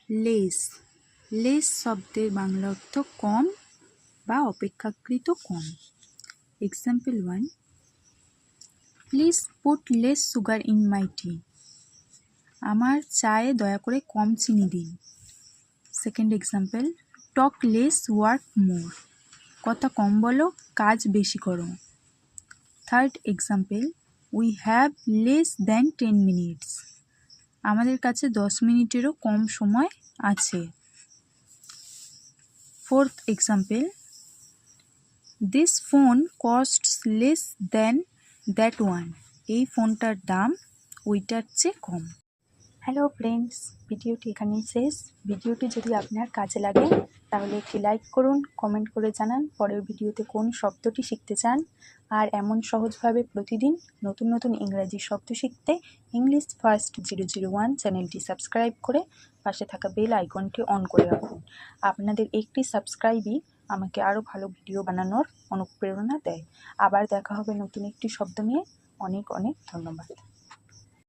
Less. Less শব্দের বাংলা অর্থ কম বা অপেক্ষাকৃত কম। Example 1, please put less sugar in my tea. আমার চায়ে দয়া করে কম চিনি দিন। Second example, talk less work more. কথা কম বলো, কাজ বেশি করো। Third example, we have less than 10 minutes. আমাদের কাছে 10 মিনিটেরও কম সময় আছে। Fourth example, this phone costs less than that one. এই ফোনটার দাম ওইটার চেয়ে কম। হ্যালো ফ্রেন্ডস, ভিডিওটি এখানেই শেষ। ভিডিওটি যদি আপনার কাজে লাগে তাহলে একটি লাইক করুন, কমেন্ট করে জানান পরের ভিডিওতে কোন শব্দটি শিখতে চান। আর এমন সহজভাবে প্রতিদিন নতুন নতুন ইংরাজি শব্দ শিখতে ইংলিশ ফার্স্ট 001 চ্যানেলটি সাবস্ক্রাইব করে পাশে থাকা বেল আইকনটি অন করে রাখুন। আপনাদের একটি সাবস্ক্রাইবই আমাকে আরও ভালো ভিডিও বানানোর অনুপ্রেরণা দেয়। আবার দেখা হবে নতুন একটি শব্দ নিয়ে। অনেক অনেক ধন্যবাদ।